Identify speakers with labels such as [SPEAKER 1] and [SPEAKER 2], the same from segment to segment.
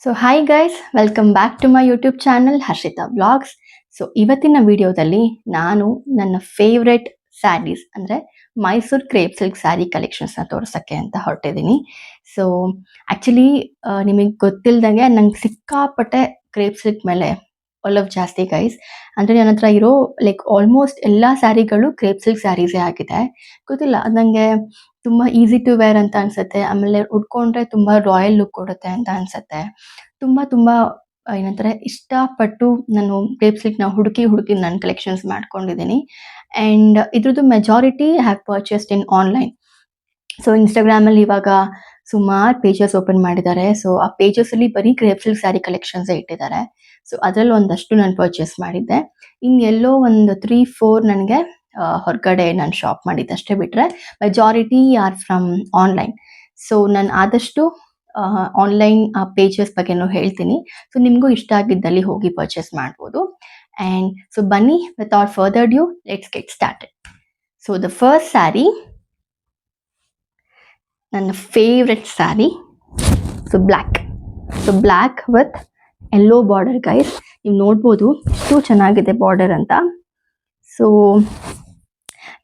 [SPEAKER 1] So hi guys, welcome back to my YouTube channel Harshita blogs. So ಇವತ್ತಿನ ವಿಡಿಯೋದಲ್ಲಿ ನಾನು ನನ್ನ ಫೇವ್ರೆಟ್ ಸ್ಯಾರೀಸ್ ಅಂದರೆ ಮೈಸೂರು ಕ್ರೇಪ್ ಸಿಲ್ಕ್ ಸ್ಯಾರಿ ಕಲೆಕ್ಷನ್ಸ್ನ ತೋರ್ಸೋಕ್ಕೆ ಅಂತ ಹೊರಟಿದ್ದೀನಿ. ಸೊ ಆ್ಯಕ್ಚುಲಿ ನಿಮಗೆ ಗೊತ್ತಿಲ್ದಂಗೆ ನಂಗೆ ಸಿಕ್ಕಾಪಟ್ಟೆ ಕ್ರೇಪ್ ಸಿಲ್ಕ್ ಮೇಲೆ ಒಲವು ಜಾಸ್ತಿ ಗೈಸ್. ಅಂದರೆ ನನ್ನ ಹತ್ರ ಇರೋ ಲೈಕ್ ಆಲ್ಮೋಸ್ಟ್ ಎಲ್ಲ ಸ್ಯಾರಿಗಳು ಕ್ರೇಪ್ ಸಿಲ್ಕ್ ಸ್ಯಾರೀಸೇ ಆಗಿದೆ. ಗೊತ್ತಿಲ್ಲ, ಅದು ನನಗೆ ತುಂಬ ಈಸಿ ಟು ವೇರ್ ಅಂತ ಅನಿಸುತ್ತೆ. ಆಮೇಲೆ ಉಟ್ಕೊಂಡ್ರೆ ತುಂಬ ರಾಯಲ್ ಲುಕ್ ಕೊಡುತ್ತೆ ಅಂತ ಅನಿಸುತ್ತೆ. ತುಂಬ ಏನಂತಾರೆ ಇಷ್ಟಪಟ್ಟು ನಾನು ಕ್ರೇಪ್ ಸಿಲ್ಕ್‌ನ ಹುಡುಕಿ ನಾನು ಕಲೆಕ್ಷನ್ಸ್ ಮಾಡ್ಕೊಂಡಿದ್ದೀನಿ. ಆ್ಯಂಡ್ ಇದ್ರದ್ದು majority have purchased in online. So ಇನ್‌ಸ್ಟಾಗ್ರಾಮಲ್ಲಿ ಇವಾಗ ಸುಮಾರು ಪೇಜಸ್ ಓಪನ್ ಮಾಡಿದ್ದಾರೆ. ಸೊ ಆ ಪೇಜಸಲ್ಲಿ ಬರೀ ಕ್ರೇಪ್ ಸಿಲ್ಕ್ ಸ್ಯಾರಿ ಕಲೆಕ್ಷನ್ಸೇ ಇಟ್ಟಿದ್ದಾರೆ. ಸೊ ಅದರಲ್ಲಿ ಒಂದಷ್ಟು ನಾನು ಪರ್ಚೇಸ್ ಮಾಡಿದ್ದೆ. ಎಲ್ಲೋ ಒಂದು 3-4 ನನಗೆ ಹೊರಗಡೆ ನಾನು ಶಾಪ್ ಮಾಡಿದ್ದಷ್ಟೇ ಬಿಟ್ಟರೆ majority are from online. So ನಾನು ಆದಷ್ಟು ಆನ್‌ಲೈನ್ ಪೇಜಸ್ ಬಗ್ಗೆನೂ ಹೇಳ್ತೀನಿ. ಸೊ ನಿಮಗೂ ಇಷ್ಟ ಆಗಿದ್ದಲ್ಲಿ ಹೋಗಿ ಪರ್ಚೇಸ್ ಮಾಡ್ಬೋದು. ಆ್ಯಂಡ್ ಸೊ ಬನ್ನಿ, without further due let's get started. So the first sari ನನ್ನ favourite sari. So black with yellow border guys. ನೀವು ನೋಡ್ಬೋದು ಎಷ್ಟು ಚೆನ್ನಾಗಿದೆ ಬಾರ್ಡರ್ ಅಂತ. ಸೊ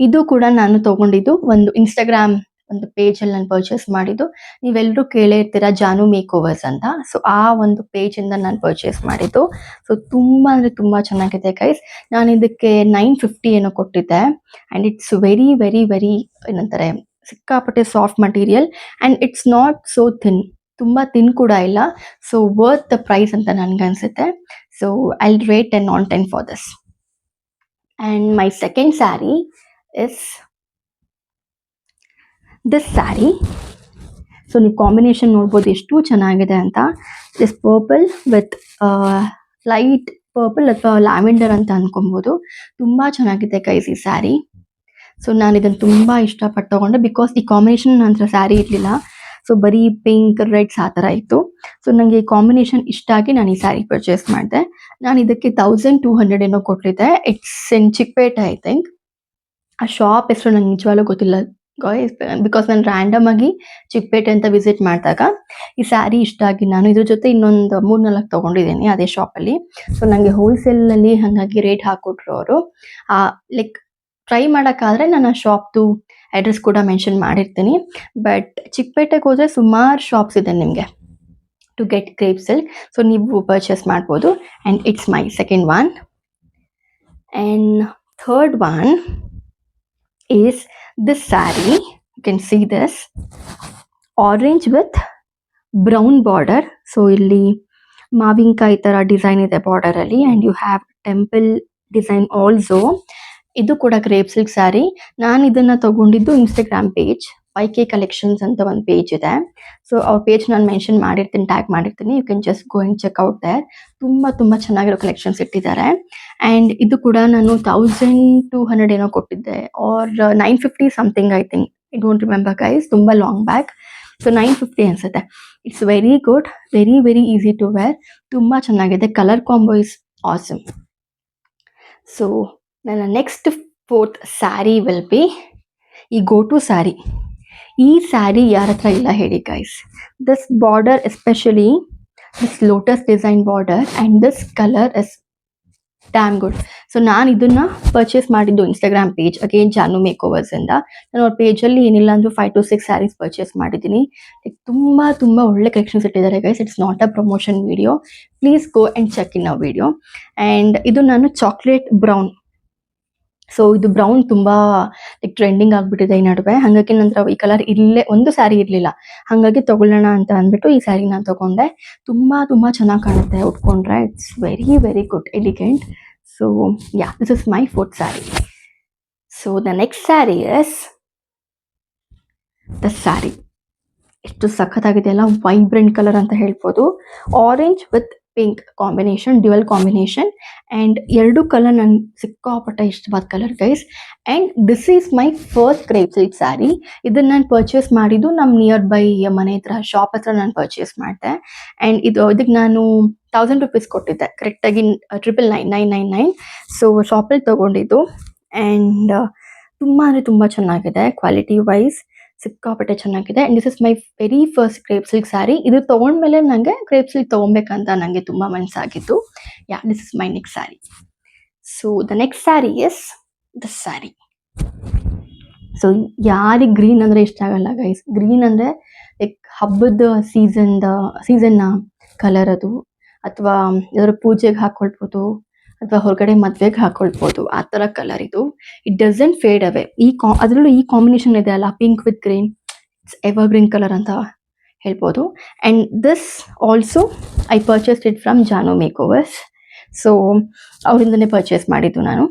[SPEAKER 1] ಇದು ಕೂಡ ನಾನು ತೊಗೊಂಡಿದ್ದು ಒಂದು ಇನ್ಸ್ಟಾಗ್ರಾಮ್ ಒಂದು ಪೇಜಲ್ಲಿ ನಾನು ಪರ್ಚೇಸ್ ಮಾಡಿದ್ದು. ನೀವೆಲ್ಲರೂ ಕೇಳೇ ಇರ್ತೀರ ಜಾನು ಮೇಕ್ ಓವರ್ಸ್ ಅಂತ. ಸೊ ಆ ಒಂದು ಪೇಜಿಂದ ನಾನು ಪರ್ಚೇಸ್ ಮಾಡಿದ್ದು. ಸೊ ತುಂಬ ಅಂದರೆ ತುಂಬ ಚೆನ್ನಾಗಿದೆ ಗೈಸ್. ನಾನು ಇದಕ್ಕೆ 950 ಏನೋ ಕೊಟ್ಟಿದ್ದೆ. And it's very very very ಏನಂತಾರೆ ಸಿಕ್ಕಾಪಟ್ಟೆ soft material and it's not so thin. ತುಂಬ ಥಿನ್ ಕೂಡ ಇಲ್ಲ. ಸೊ ವರ್ತ್ ದ ಪ್ರೈಸ್ ಅಂತ ನನಗನ್ಸುತ್ತೆ. So I will rate 10 on 10 for this. And my second sari is this sari. So ನೀವು ಕಾಂಬಿನೇಷನ್ ನೋಡ್ಬೋದು ಎಷ್ಟು ಚೆನ್ನಾಗಿದೆ ಅಂತ. This purple with light purple ಅಥವಾ ಲ್ಯಾವೆಂಡರ್ ಅಂತ ಅಂದ್ಕೊಬೋದು. ತುಂಬ ಚೆನ್ನಾಗಿದೆ ಗೈಸ್ ಈ ಸ್ಯಾರಿ. ಸೊ ನಾನು ಇದನ್ನು ತುಂಬ ಇಷ್ಟಪಟ್ಟು ತೊಗೊಂಡೆ ಬಿಕಾಸ್ ಈ ಕಾಂಬಿನೇಷನ್ ನನ್ನ ಹತ್ರ ಸ್ಯಾರಿ ಇರಲಿಲ್ಲ. ಸೊ ಬರೀ ಪಿಂಕ್ ರೆಡ್ಸ್ ಆ ಥರ ಇತ್ತು. ಸೊ ನನಗೆ ಈ ಕಾಂಬಿನೇಷನ್ ಇಷ್ಟ ಆಗಿ ನಾನು ಈ ಸ್ಯಾರಿ ಪರ್ಚೇಸ್ ಮಾಡಿದೆ. ನಾನು ಇದಕ್ಕೆ 1200 ಏನೋ ಕೊಟ್ಟಿದ್ದೆ. It's in Chickpet I think. ಆ ಶಾಪ್ ಹೆಸರು ನಂಗೆ ನಿಜವಾಗ್ಲೂ ಗೊತ್ತಿಲ್ಲ ಗಾಯ್ಸ್, ಬಿಕಾಸ್ ನಾನು ರ್ಯಾಂಡಮ್ ಆಗಿ ಚಿಕ್ಕಪೇಟೆ ಅಂತ ವಿಸಿಟ್ ಮಾಡಿದಾಗ ಈ ಸ್ಯಾರಿ ಇಷ್ಟ ಆಗಿ ನಾನು ಇದ್ರ ಜೊತೆ ಇನ್ನೊಂದು 3-4 ತೊಗೊಂಡಿದ್ದೀನಿ ಅದೇ ಶಾಪಲ್ಲಿ. ಸೊ ನನಗೆ ಹೋಲ್ಸೇಲ್ನಲ್ಲಿ ಹಾಗಾಗಿ ರೇಟ್ ಹಾಕ್ಕೊಟ್ರು ಅವರು. ಲೈಕ್ ಟ್ರೈ ಮಾಡೋಕ್ಕಾದ್ರೆ ನಾನು ಆ ಶಾಪ್ದು ಅಡ್ರೆಸ್ ಕೂಡ ಮೆನ್ಷನ್ ಮಾಡಿರ್ತೀನಿ. ಬಟ್ ಚಿಕ್ಕಪೇಟೆಗೆ ಹೋದರೆ ಸುಮಾರು ಶಾಪ್ಸ್ ಇದೆ ನಿಮಗೆ to get crepe silk. So ನೀವು ಪರ್ಚೇಸ್ ಮಾಡ್ಬೋದು. And it's my second one. And third one is this saree. You can see this orange with brown border. So ಇಲ್ಲಿ ಮಾವಿನಕಾಯಿ ಥರ ಡಿಸೈನ್ ಇದೆ ಬಾರ್ಡರಲ್ಲಿ. And you have temple design also. ಇದು ಕೂಡ crepe silk sari. ನಾನು ಇದನ್ನು ತೊಗೊಂಡಿದ್ದು ಇನ್ಸ್ಟಾಗ್ರಾಮ್ ಪೇಜ್ YK ಕಲೆಕ್ಷನ್ಸ್ ಅಂತ ಒಂದು ಪೇಜ್ ಇದೆ. ಸೊ ಅವ್ರ ಪೇಜ್ ನಾನು ಮೆನ್ಷನ್ ಮಾಡಿರ್ತೀನಿ, ಟ್ಯಾಗ್ ಮಾಡಿರ್ತೀನಿ. You can just go and check out there. ತುಂಬ ಚೆನ್ನಾಗಿರೋ ಕಲೆಕ್ಷನ್ಸ್ ಇಟ್ಟಿದ್ದಾರೆ. ಆ್ಯಂಡ್ ಇದು ಕೂಡ ನಾನು 1200 ಏನೋ ಕೊಟ್ಟಿದ್ದೆ or 950 something I think. I don't remember guys, ತುಂಬ ಲಾಂಗ್ ಬ್ಯಾಕ್. ಸೊ 950 ಅನಿಸುತ್ತೆ. It's very good, very very easy to wear. ತುಂಬ ಚೆನ್ನಾಗಿದೆ. Colour combo is awesome. So ನನ್ನ next fourth sari will be ಈ ಗೋ ಟು ಸ್ಯಾರಿ. ಈ ಸ್ಯಾರಿ ಯಾರ ಹತ್ರ ಇಲ್ಲ ಹೇಳಿ guys. This border especially this lotus design border and this colour is damn good. So ನಾನು ಇದನ್ನು ಪರ್ಚೇಸ್ ಮಾಡಿದ್ದು ಇನ್ಸ್ಟಾಗ್ರಾಮ್ ಪೇಜ್ ಅಗೇನ್ ಜಾನು ಮೇಕ್ ಓವರ್ಸಿಂದ. ನಾನು ಅವ್ರ ಪೇಜಲ್ಲಿ ಏನಿಲ್ಲ ಅಂದರೂ 5 to 6 ಸ್ಯಾರೀಸ್ ಪರ್ಚೇಸ್ ಮಾಡಿದ್ದೀನಿ. ಲೈಕ್ ತುಂಬ ಒಳ್ಳೆ ಕಲೆಕ್ಷನ್ಸ್ ಇಟ್ಟಿದ್ದಾರೆ guys. It's not a promotion video. Please go and check in a video. And ಇದು ನಾನು ಚಾಕ್ಲೇಟ್ ಬ್ರೌನ್. ಸೊ ಇದು ಬ್ರೌನ್ ತುಂಬ ಲೈಕ್ ಟ್ರೆಂಡಿಂಗ್ ಆಗಿಬಿಟ್ಟಿದೆ ಈ ನಡುವೆ. ಹಾಗಾಗಿ ನಂತರ ಈ ಕಲರ್ ಒಂದು ಸ್ಯಾರಿ ಇರಲಿಲ್ಲ. ಹಾಗಾಗಿ ತೊಗೊಳ್ಳೋಣ ಅಂತ ಅಂದ್ಬಿಟ್ಟು ಈ ಸ್ಯಾರಿ ನಾನು ತೊಗೊಂಡೆ. ತುಂಬ ಚೆನ್ನಾಗಿ ಕಾಣುತ್ತೆ ಉಟ್ಕೊಂಡ್ರೆ. It's very very good, elegant. So yeah, this is my fourth sari. So the next sari is the sari. ಎಷ್ಟು ಸಖತ್ತಾಗಿದೆ ಅಲ್ಲ, ವೈಬ್ರೆಂಟ್ ಕಲರ್ ಅಂತ ಹೇಳ್ಬೋದು. Orange with pink combination, dual combination. And ಎರಡು ಕಲರ್ ನಾನು ಸಿಕ್ಕಾಪಟ್ಟೆ ಇಷ್ಟವಾದ colour guys. And this is my first crepe silk sari. ಇದನ್ನು ನಾನು ಪರ್ಚೇಸ್ ಮಾಡಿದ್ದು ನಮ್ಮ ನಿಯರ್ ಬೈ ಮನೆ ಹತ್ರ ಶಾಪ್ ಹತ್ರ ನಾನು ಪರ್ಚೇಸ್ ಮಾಡಿದೆ. ಆ್ಯಂಡ್ ಇದಕ್ಕೆ ನಾನು 1000 rupees ಕೊಟ್ಟಿದ್ದೆ ಕರೆಕ್ಟಾಗಿ. 999. ಸೊ ಶಾಪಲ್ಲಿ ತೊಗೊಂಡಿದ್ದು. ಆ್ಯಂಡ್ ತುಂಬ ಚೆನ್ನಾಗಿದೆ ಕ್ವಾಲಿಟಿ ವೈಸ್. ಸಿಕ್ಕಾಪಟ್ಟೆ ಚೆನ್ನಾಗಿದೆ. And this is my very first crepe silk sari. ಇದು ತಗೊಂಡ್ಮೇಲೆ ನಂಗೆ ಕ್ರೇಪ್ ಸಿಲ್ಕ್ ತಗೊಬೇಕಂತ ನಂಗೆ ತುಂಬಾ ಮನಸ್ಸಾಗಿತ್ತು. Yeah, this is my next sari. So the next sari is this sari. So ಯಾರಿಗೆ ಗ್ರೀನ್ ಅಂದ್ರೆ ಇಷ್ಟ ಆಗಲ್ಲ ಗೈಸ್? ಗ್ರೀನ್ ಅಂದ್ರೆ ಲೈಕ್ ಹಬ್ಬದ ಸೀಸನ್ನ ಕಲರ್ ಅದು, ಅಥವಾ ಯಾವ್ದಾದ್ರು ಪೂಜೆಗೆ ಹಾಕೊಳ್ಬೋದು, ಅಥವಾ ಹೊರಗಡೆ ಮದ್ವೆಗೆ ಹಾಕೊಳ್ಬೋದು, ಆ ಥರ ಕಲರ್ ಇದು. It doesn't fade away. ಅದರಲ್ಲೂ ಈ ಕಾಂಬಿನೇಷನ್ ಇದೆ ಅಲ್ಲ, pink with green, it's ever green colour ಅಂತ ಹೇಳ್ಬೋದು. And this also I purchased it from Jaano makeovers. So ಅವರಿಂದನೇ ಪರ್ಚೇಸ್ ಮಾಡಿದ್ದು ನಾನು.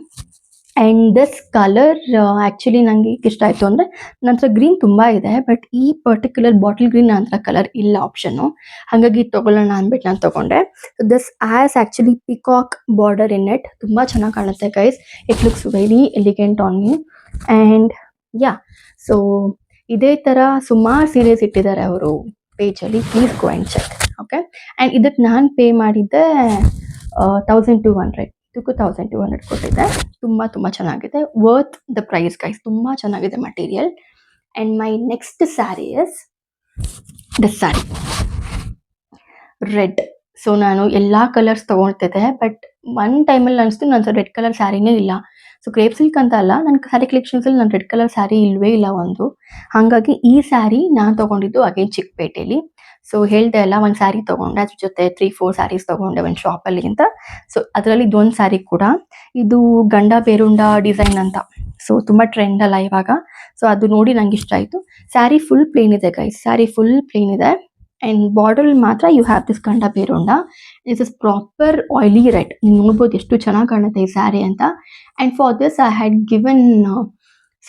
[SPEAKER 1] ಆ್ಯಂಡ್ ದಿಸ್ ಕಲರ್ ಆ್ಯಕ್ಚುಲಿ ನನಗೆ ಇಷ್ಟ ಆಯಿತು ಅಂದರೆ, ನನ್ನ ಹತ್ರ ಗ್ರೀನ್ ತುಂಬ ಇದೆ, ಬಟ್ ಈ ಪರ್ಟಿಕ್ಯುಲರ್ ಬಾಟಲ್ ಗ್ರೀನ್ ನನ್ನ ಹತ್ರ ಕಲರ್ ಇಲ್ಲ ಆಪ್ಷನ್ನು. ಹಾಗಾಗಿ ತೊಗೊಳ್ಳೋಣ ಅಂದ್ಬಿಟ್ಟು ನಾನು ತೊಗೊಂಡೆ. This as actually peacock border in it. ತುಂಬ ಚೆನ್ನಾಗಿ ಕಾಣುತ್ತೆ guys. It looks very elegant on me. And yeah, so ಇದೇ ಥರ ಸುಮಾರು ಸೀರೆಸ್ ಇಟ್ಟಿದ್ದಾರೆ ಅವರು ಪೇಜಲ್ಲಿ. Please go and check. Okay. And ಇದಕ್ಕೆ ನಾನು ಪೇ ಮಾಡಿದ್ದೆ 1200. ಇದಕ್ಕೂ 1200 ಕೊಟ್ಟಿದ್ದೆ. ತುಂಬ ಚೆನ್ನಾಗಿದೆ. Worth the price guys. ತುಂಬ ಚೆನ್ನಾಗಿದೆ material. And my next sari is this saree, red. So ನಾನು ಎಲ್ಲ ಕಲರ್ಸ್ ತೊಗೊಳ್ತಿದ್ದೆ, ಬಟ್ ಒನ್ ಟೈಮಲ್ಲಿ ಅನಿಸ್ತು ನನ್ನ ರೆಡ್ ಕಲರ್ ಸ್ಯಾರಿನೇ ಇಲ್ಲ. ಸೊ ಕ್ರೇಪ್ ಸಿಲ್ಕ್ ಅಂತ ಅಲ್ಲ, ನನ್ನ ಸ್ಯಾರಿ ಕಲೆಕ್ಷನ್ಸಲ್ಲಿ ನನ್ನ ರೆಡ್ ಕಲರ್ ಸ್ಯಾರಿ ಇಲ್ಲವೇ ಇಲ್ಲ ಒಂದು. ಹಾಗಾಗಿ ಈ ಸ್ಯಾರಿ ನಾನು ತೊಗೊಂಡಿದ್ದು ಅಗೇನ್ ಚಿಕ್ಕಪೇಟೆಯಲ್ಲಿ. ಸೊ ಹೇಳ್ದೆ ಅಲ್ಲ, ಒಂದು ಸ್ಯಾರಿ ತೊಗೊಂಡೆ, ಅದ್ರ ಜೊತೆ 3-4 ಸ್ಯಾರೀಸ್ ತೊಗೊಂಡೆ ಒಂದು ಶಾಪಲ್ಲಿ ಅಂತ. ಸೊ ಅದರಲ್ಲಿ ಇದೊಂದು ಸ್ಯಾರಿ ಕೂಡ, ಇದು ಗಂಡ ಬೇರುಂಡ ಡಿಸೈನ್ ಅಂತ. ಸೊ ತುಂಬ ಟ್ರೆಂಡ್ ಅಲ್ಲ ಇವಾಗ. ಸೊ ಅದು ನೋಡಿ ನಂಗೆ ಇಷ್ಟ ಆಯಿತು. ಸ್ಯಾರಿ ಫುಲ್ ಪ್ಲೇನ್ ಇದೆ ಗೈಸ್. ಸ್ಯಾರಿ ಫುಲ್ ಪ್ಲೇನ್ ಇದೆ. ಆ್ಯಂಡ್ ಬಾರ್ಡರ್ ಮಾತ್ರ you have this Ganda Berunda. This is proper oily red. ನೀವು ನೋಡ್ಬೋದು ಎಷ್ಟು ಚೆನ್ನಾಗಿ ಕಾಣುತ್ತೆ ಈ ಸ್ಯಾರಿ ಅಂತ. And for this I had given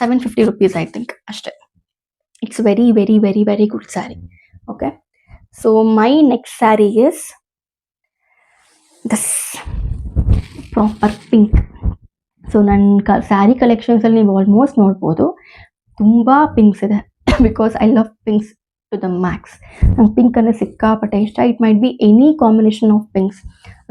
[SPEAKER 1] 750 rupees I think ಅಷ್ಟೇ. It's very very very very good sari. Okay. So my next sari is this proper pink. So ನನ್ನ ಸ್ಯಾರಿ ಕಲೆಕ್ಷನ್ಸಲ್ಲಿ ನೀವು ಆಲ್ಮೋಸ್ಟ್ ನೋಡ್ಬೋದು ತುಂಬ ಪಿಂಕ್ಸ್ ಇದೆ. Because I love pinks to the max. ನಂಗೆ pink ಅಂದರೆ ಸಿಕ್ಕಾಪಟ್ಟೆ ಇಷ್ಟ. It might be any combination of pinks,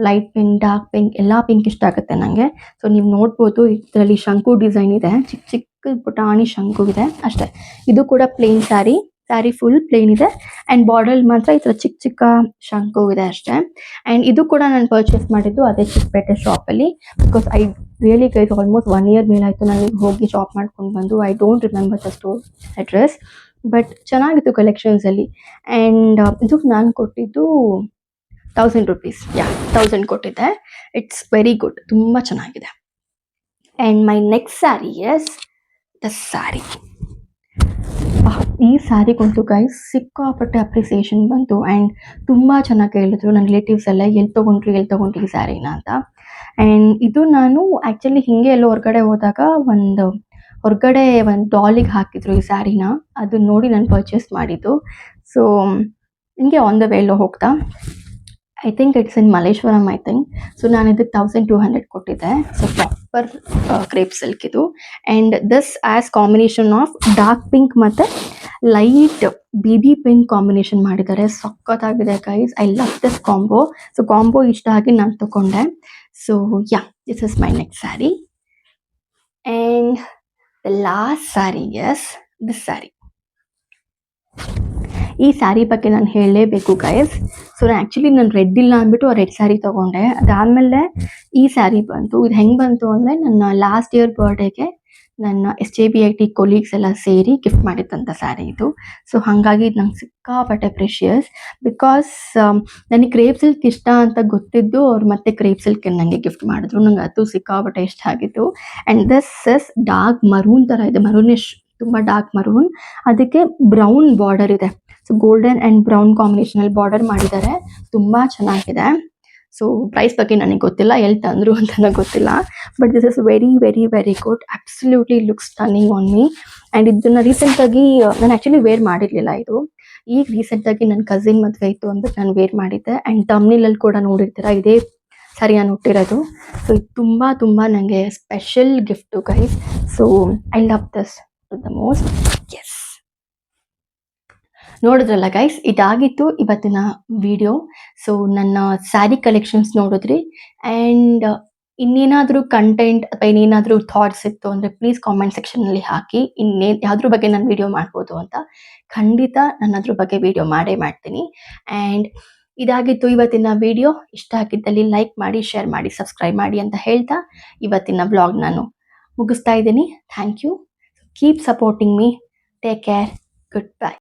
[SPEAKER 1] light pink, dark pink, ಎಲ್ಲ ಪಿಂಕ್ ಇಷ್ಟ ಆಗುತ್ತೆ ನನಗೆ. ಸೊ ನೀವು ನೋಡ್ಬೋದು ಇದರಲ್ಲಿ ಶಂಕು ಡಿಸೈನ್ ಇದೆ, ಚಿಕ್ಕ ಚಿಕ್ಕ ಪುಟಾಣಿ ಶಂಕು ಇದೆ ಅಷ್ಟೇ. ಇದು ಕೂಡ plain saree. Saree full plain ಇದೆ. ಆ್ಯಂಡ್ ಬಾರ್ಡರ್ ಮಾತ್ರ ಈ ಥರ ಚಿಕ್ಕ ಚಿಕ್ಕ ಶಂಕು ಇದೆ ಅಷ್ಟೇ. ಆ್ಯಂಡ್ ಇದು ಕೂಡ ನಾನು ಪರ್ಚೇಸ್ ಮಾಡಿದ್ದು ಅದೇ ಚಿಕ್ಕಪೇಟೆ ಶಾಪಲ್ಲಿ. Because I really guys almost 1 year ಮೇಲಾಯಿತು ನನಗೆ ಹೋಗಿ ಶಾಪ್ ಮಾಡ್ಕೊಂಡು ಬಂದು. I don't remember the store address, but ಚೆನ್ನಾಗಿತ್ತು ಕಲೆಕ್ಷನ್ಸಲ್ಲಿ. ಆ್ಯಂಡ್ ಇದಕ್ಕೆ ನಾನು ಕೊಟ್ಟಿದ್ದು 1000 rupees. ಯಾ, 1000 ಕೊಟ್ಟಿದ್ದೆ. It's very good. ತುಂಬ ಚೆನ್ನಾಗಿದೆ. And my next sari is the sari. ಈ ಸ್ಯಾರಿಗಂತೂ ಗೈಸ್ ಸಿಕ್ಕಾಪಟ್ಟೆ ಅಪ್ರಿಸಿಯೇಷನ್ ಬಂತು. ಆ್ಯಂಡ್ ತುಂಬ ಚೆನ್ನಾಗಿ ಹೇಳಿದ್ರು ನನ್ನ ರಿಲೇಟಿವ್ಸ್ ಎಲ್ಲ, ಎಲ್ಲಿ ತೊಗೊಂಡ್ರಿ ಈ ಸ್ಯಾರಿನ ಅಂತ. ಆ್ಯಂಡ್ ಇದು ನಾನು ಆ್ಯಕ್ಚುಲಿ ಹಿಂಗೆ ಎಲ್ಲೋ ಹೊರಗಡೆ ಹೋದಾಗ ಹೊರಗಡೆ ಒಂದು ಡಾಲಿಗೆ ಹಾಕಿದ್ರು ಈ ಸ್ಯಾರಿನ. ಅದನ್ನ ನೋಡಿ ನಾನು ಪರ್ಚೇಸ್ ಮಾಡಿದ್ದು. ಸೊ ಹಿಂಗೆ ಆನ್ ದ ವೇಲೋ ಹೋಗ್ತಾ, I think it's in Malleshwaram I think. So ನಾನು ಇದಕ್ಕೆ 1200 ಕೊಟ್ಟಿದ್ದೆ. ಸೊ ಪ್ರಾಪರ್ ಕ್ರೇಪ್ ಸಿಲ್ಕ್ ಇದು. And this as combination of dark pink ಮತ್ತು ಲೈಟ್ ಬೇಬಿ ಪಿಂಕ್ ಕಾಂಬಿನೇಷನ್ ಮಾಡಿದ್ದಾರೆ. ಸಖತ್ತಾಗಿದೆ guys. I love this combo. So combo ಇಷ್ಟ ಆಗಿ ನಾನು ತೊಗೊಂಡೆ. So yeah, this is my next sari. And the last sari is this sari. ಈ ಸ್ಯಾರಿ ಬಗ್ಗೆ ನಾನು ಹೇಳಲೇಬೇಕು ಗೈಸ್. ಸೊ ನಾನು ರೆಡ್ ಇಲ್ಲ ಅಂದ್ಬಿಟ್ಟು ಆ ರೆಡ್ ಸ್ಯಾರಿ ತೊಗೊಂಡೆ. ಅದಾದಮೇಲೆ ಈ ಸ್ಯಾರಿ ಬಂತು. ಇದು ಹೆಂಗೆ ಬಂತು ಅಂದರೆ, ನನ್ನ ಲಾಸ್ಟ್ ಇಯರ್ ಬರ್ಡೇಗೆ ನನ್ನ SJBIT ಕೊಲೀಗ್ಸ್ ಎಲ್ಲ ಸೇರಿ ಗಿಫ್ಟ್ ಮಾಡಿದ್ದಂಥ ಸ್ಯಾರಿ ಇದು. ಸೊ ಹಾಗಾಗಿ ಇದು ನಂಗೆ ಸಿಕ್ಕಾಪಟ್ಟೆ ಪ್ರೆಷಿಯಸ್. ಬಿಕಾಸ್ ನನಗೆ ಕ್ರೇಪ್ ಸಿಲ್ಕ್ ಇಷ್ಟ ಅಂತ ಗೊತ್ತಿದ್ದು ಅವ್ರು ಮತ್ತೆ ಕ್ರೇಪ್ ಸಿಲ್ಕ್ ನನಗೆ ಗಿಫ್ಟ್ ಮಾಡಿದ್ರು. ನಂಗೆ ಅದು ಸಿಕ್ಕಾಪಟ್ಟೆ ಇಷ್ಟ ಆಗಿತ್ತು. And this is dark maroon ಥರ ಇದೆ, ಮರೂನಿಶ್, ತುಂಬ ಡಾರ್ಕ್ ಮರೂನ್. ಅದಕ್ಕೆ ಬ್ರೌನ್ ಬಾರ್ಡರ್ ಇದೆ. ಸೊ ಗೋಲ್ಡನ್ ಆ್ಯಂಡ್ ಬ್ರೌನ್ ಕಾಂಬಿನೇಷನಲ್ಲಿ ಬಾರ್ಡರ್ ಮಾಡಿದ್ದಾರೆ. ತುಂಬ ಚೆನ್ನಾಗಿದೆ. ಸೊ ಪ್ರೈಸ್ ಬಗ್ಗೆ ನನಗೆ ಗೊತ್ತಿಲ್ಲ, ಎಲ್ಲಿ ತಂದರು ಅಂತ ಗೊತ್ತಿಲ್ಲ, but this is very very very good. Absolutely looks stunning on me. And ಇದನ್ನು ರೀಸೆಂಟಾಗಿ ನಾನು ಆ್ಯಕ್ಚುಲಿ ವೇರ್ ಮಾಡಿರಲಿಲ್ಲ. ಇದು ಈಗ ರೀಸೆಂಟಾಗಿ ನನ್ನ ಕಸಿನ್ ಮದುವೆ ಇತ್ತು ಅಂದ್ಬಿಟ್ಟು ನಾನು ವೇರ್ ಮಾಡಿದ್ದೆ. ಆ್ಯಂಡ್ ತಮ್ನಿಲಲ್ಲಿ ಕೂಡ ನೋಡಿರ್ತೀರ, ಇದೇ ಸರಿ ನಾನು ಹುಟ್ಟಿರೋದು. ಸೊ ಇದು ತುಂಬ ತುಂಬ ನನಗೆ special gift guys. So I love this the most. Yes, ನೋಡಿದ್ರಲ್ಲ ಗೈಸ್, ಇದಾಗಿತ್ತು ಇವತ್ತಿನ ವಿಡಿಯೋ. ಸೊ ನನ್ನ ಸ್ಯಾರಿ ಕಲೆಕ್ಷನ್ಸ್ ನೋಡಿದ್ರಿ. ಆ್ಯಂಡ್ ಇನ್ನೇನಾದರೂ ಕಂಟೆಂಟ್ ಅಥವಾ ಇನ್ನೇನಾದರೂ ಥಾಟ್ಸ್ ಇತ್ತು ಅಂದರೆ ಪ್ಲೀಸ್ ಕಾಮೆಂಟ್ ಸೆಕ್ಷನಲ್ಲಿ ಹಾಕಿ. ಯಾವ್ದ್ರ ಬಗ್ಗೆ ನಾನು ವಿಡಿಯೋ ಮಾಡ್ಬೋದು ಅಂತ. ಖಂಡಿತ ನಾನು ಅದ್ರ ಬಗ್ಗೆ ವಿಡಿಯೋ ಮಾಡೇ ಮಾಡ್ತೀನಿ. ಆ್ಯಂಡ್ ಇದಾಗಿತ್ತು ಇವತ್ತಿನ ವಿಡಿಯೋ. ಇಷ್ಟ ಆಗಿದ್ದಲ್ಲಿ ಲೈಕ್ ಮಾಡಿ, ಶೇರ್ ಮಾಡಿ, ಸಬ್ಸ್ಕ್ರೈಬ್ ಮಾಡಿ ಅಂತ ಹೇಳ್ತಾ ಇವತ್ತಿನ ಬ್ಲಾಗ್ ನಾನು ಮುಗಿಸ್ತಾ ಇದ್ದೀನಿ. Thank you. Keep supporting me. Take care. Good bye.